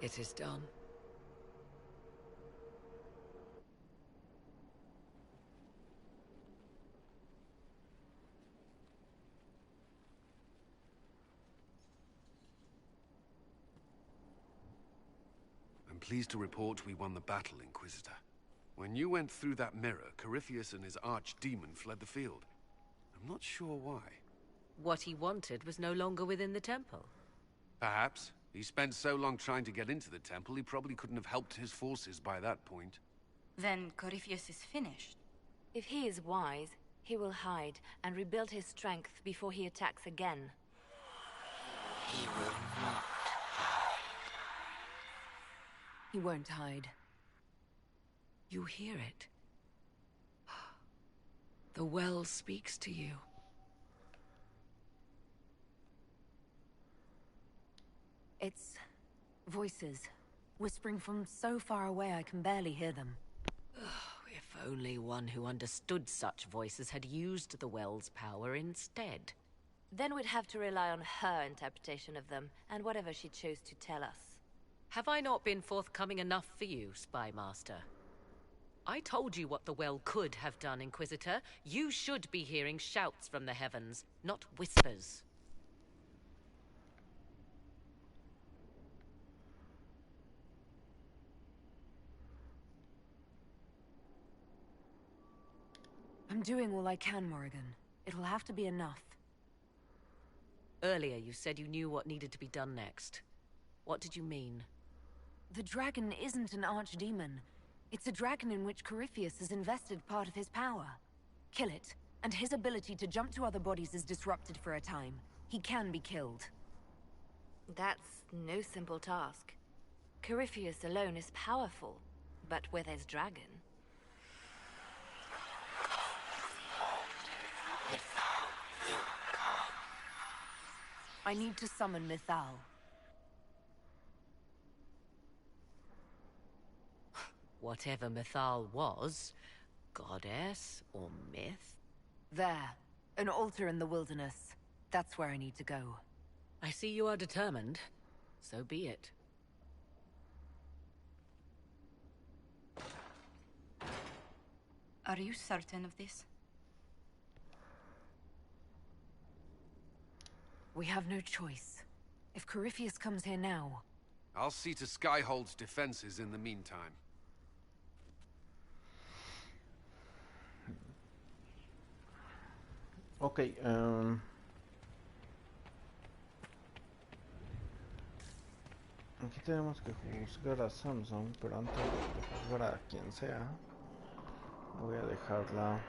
It is done. I'm pleased to report we won the battle, Inquisitor. When you went through that mirror, Corypheus and his archdemon fled the field. I'm not sure why. What he wanted was no longer within the temple. Perhaps. He spent so long trying to get into the temple, he probably couldn't have helped his forces by that point. Then Corypheus is finished. If he is wise, he will hide and rebuild his strength before he attacks again. He will not. He won't hide. You hear it. The well speaks to you. It's voices, whispering from so far away I can barely hear them. If only one who understood such voices had used the well's power instead. Then we'd have to rely on her interpretation of them, and whatever she chose to tell us. Have I not been forthcoming enough for you, Spy Master? I told you what the well could have done, Inquisitor. You should be hearing shouts from the heavens, not whispers. I'm doing all I can, Morrigan. It'll have to be enough. Earlier you said you knew what needed to be done next. What did you mean? The dragon isn't an archdemon. It's a dragon in which Corypheus has invested part of his power. Kill it, and his ability to jump to other bodies is disrupted for a time. He can be killed. That's no simple task. Corypheus alone is powerful, but with his dragon... I need to summon Mythal. Whatever Mythal was, goddess or myth? There. An altar in the wilderness. That's where I need to go. I see you are determined. So be it. Are you certain of this? We have no choice. If Corypheus comes here now... I'll see to Skyhold's defenses in the meantime. Ok, aquí tenemos que juzgar a Samson, pero antes de juzgar a quien sea, voy a dejarla.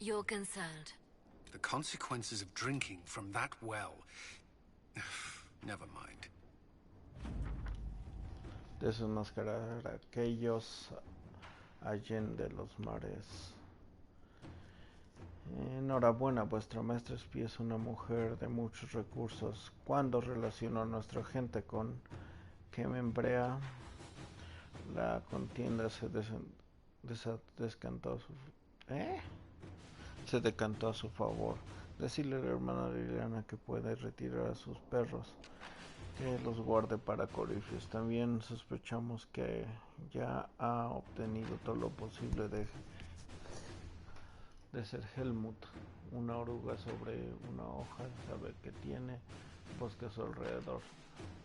You're concerned. The consequences of drinking from that well. Never mind. Desenmascarar a aquellos allende los mares. Enhorabuena, vuestra maestra espía es una mujer de muchos recursos. Cuando relacionó a nuestra gente con Quemembrea, la contienda se decantó a su favor. Decirle a la hermana Liliana que puede retirar a sus perros, que los guarde para Corypheus. También sospechamos que ya ha obtenido todo lo posible de ser Helmut, una oruga sobre una hoja, sabe que tiene bosque a su alrededor.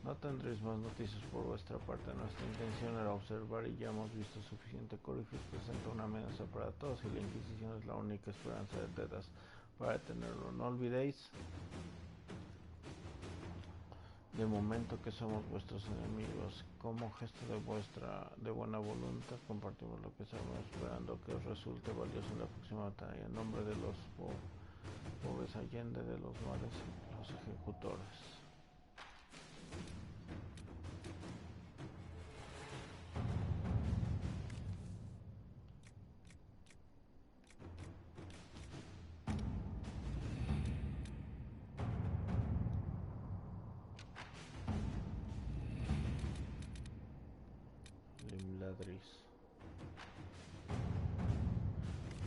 No tendréis más noticias por vuestra parte. Nuestra intención era observar y ya hemos visto suficiente. Corypheus presenta una amenaza para todos y la Inquisición es la única esperanza de Tedas para detenerlo. No olvidéis de momento que somos vuestros enemigos. Como gesto de buena voluntad compartimos lo que sabemos, esperando que os resulte valioso en la próxima batalla. En nombre de los pobres allende de los mares, los ejecutores.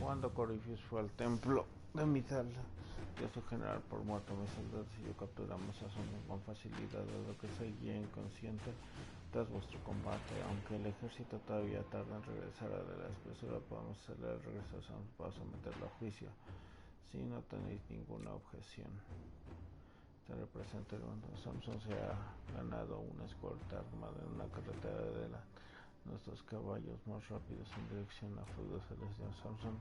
Cuando Corypheus fue al templo de Mithal, dio su general por muerto. Mis soldados y yo capturamos a Samson con facilidad, dado que seguía inconsciente tras vuestro combate. Aunque el ejército todavía tarda en regresar a la espesura, podemos acelerar el regreso de Samson para someterlo a juicio, si no tenéis ninguna objeción. Te representa cuando Samson se ha ganado una escolta armada en una carretera de nuestros caballos más rápidos en dirección a Feudo Celestial. Samson,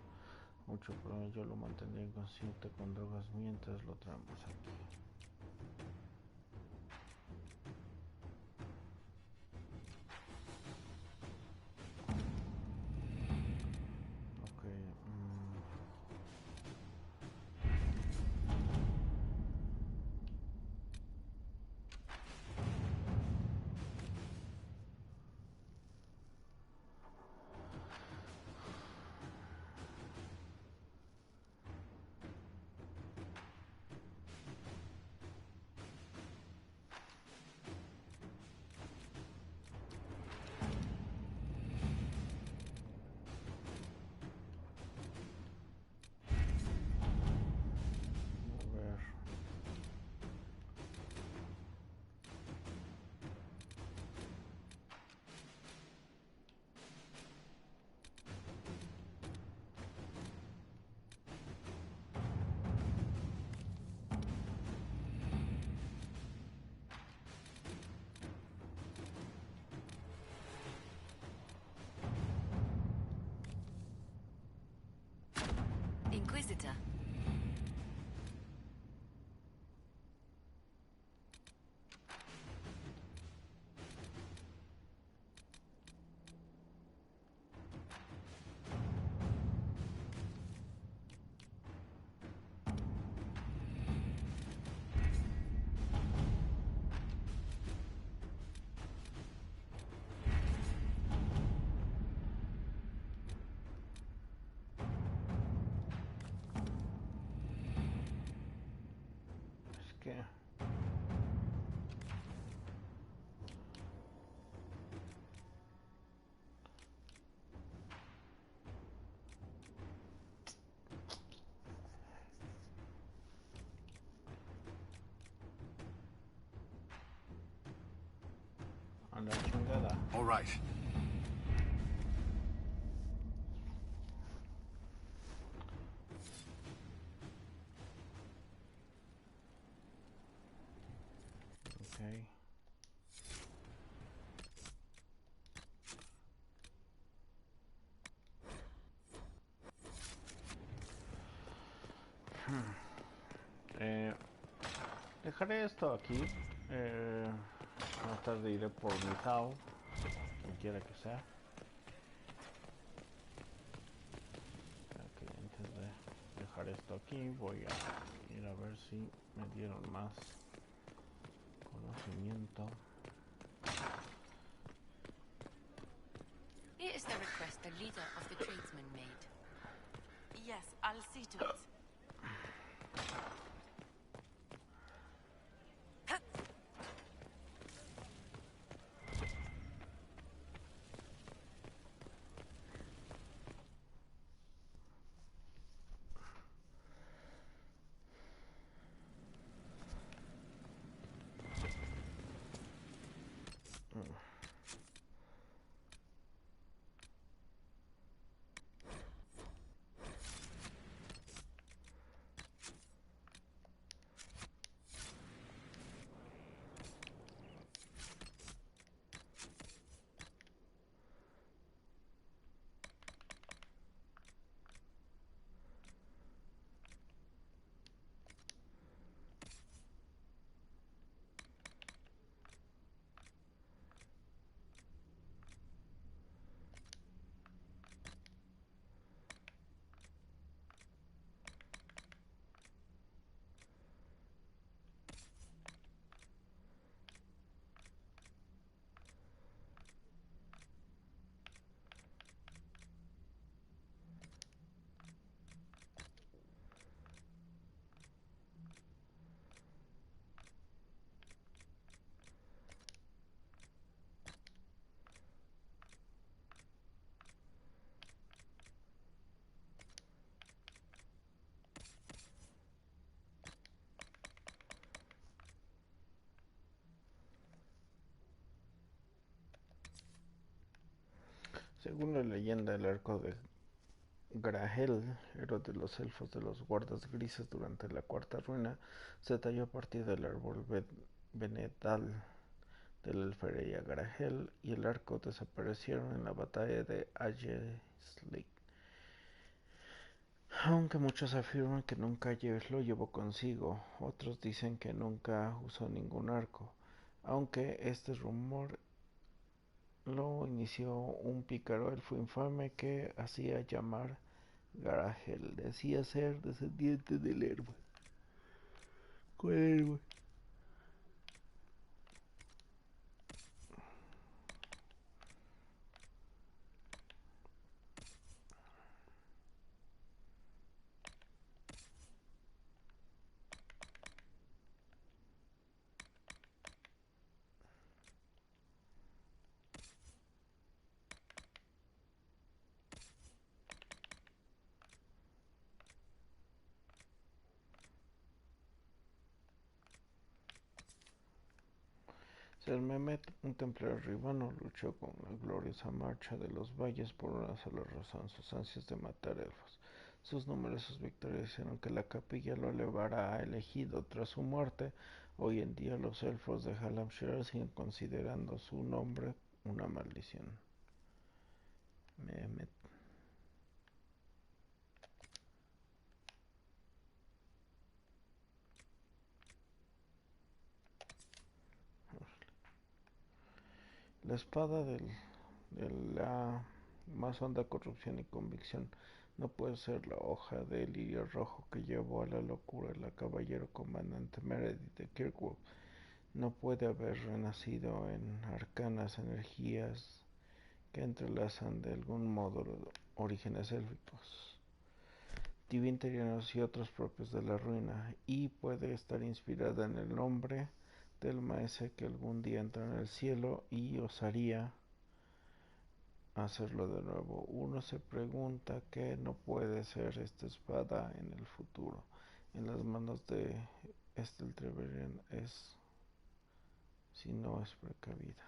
mucho problema, yo lo mantendría inconsciente con drogas mientras lo traemos aquí. Inquisitor. A la chingada. All right. Okay. Dejaré esto aquí. Más tarde iré por mi Tao, quien quiera que sea. Okay, antes de dejar esto aquí, voy a ir a ver si me dieron más conocimiento. Here is the request the leader of the tradesmen made. Yes, I'll see to it. Según la leyenda, el arco de Grahel, héroe de los elfos de los guardas grises durante la cuarta ruina, se talló a partir del árbol venedal de la alfarería Grahel, y el arco desaparecieron en la batalla de Age. Aunque muchos afirman que nunca lo llevó consigo, otros dicen que nunca usó ningún arco, aunque este rumor lo inició un pícaro elfo infame que hacía llamar Garagel. Decía ser descendiente del héroe. ¿Cuál héroe? Ser Mehmet, un templario ribano, luchó con la gloriosa marcha de los valles por una sola razón: sus ansias de matar elfos. Sus numerosas victorias hicieron que la capilla lo elevara a elegido. Tras su muerte, hoy en día los elfos de Halamshire siguen considerando su nombre una maldición. Mehmet. La espada de la más honda corrupción y convicción no puede ser la hoja de lirio rojo que llevó a la locura el caballero comandante Meredith de Kirkwood. No puede haber renacido en arcanas energías que entrelazan de algún modo orígenes élficos, divintarianos y otros propios de la ruina, y puede estar inspirada en el nombre del maese que algún día entra en el cielo y osaría hacerlo de nuevo. Uno se pregunta qué no puede ser esta espada en el futuro. En las manos de Trevelyan es, si no es precavida.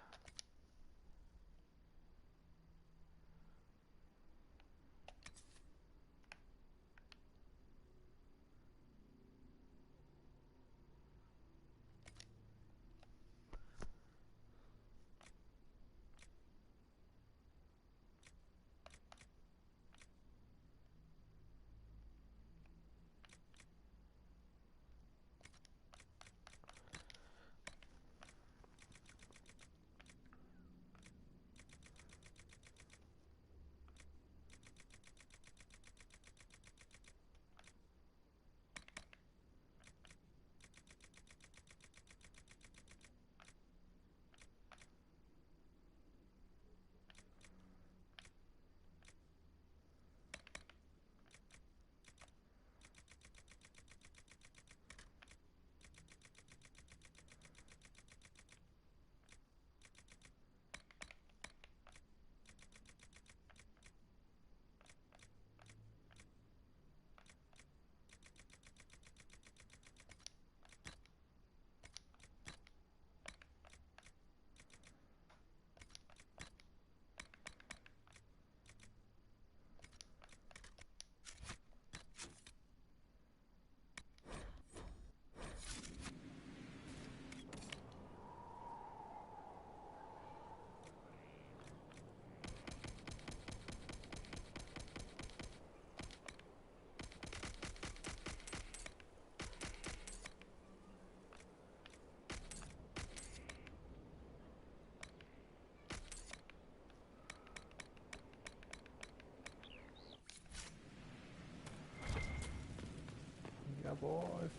voy.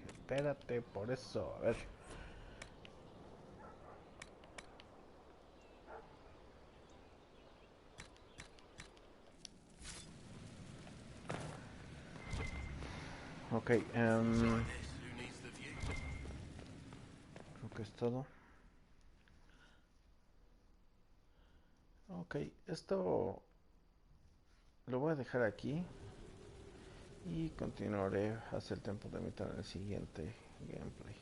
Espérate, por eso. A ver. Ok, creo que es todo. Ok, esto lo voy a dejar aquí y continuaré hacia el tiempo de mitad en el siguiente gameplay.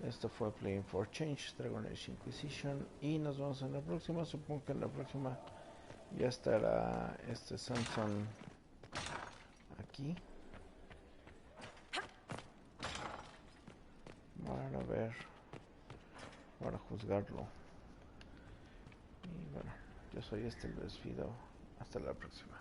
Esto fue Playing for Change, Dragon Age Inquisition, y nos vemos en la próxima. Supongo que en la próxima ya estará este Samson aquí para ver, para juzgarlo. Y bueno, yo soy este, el despido. Hasta la próxima.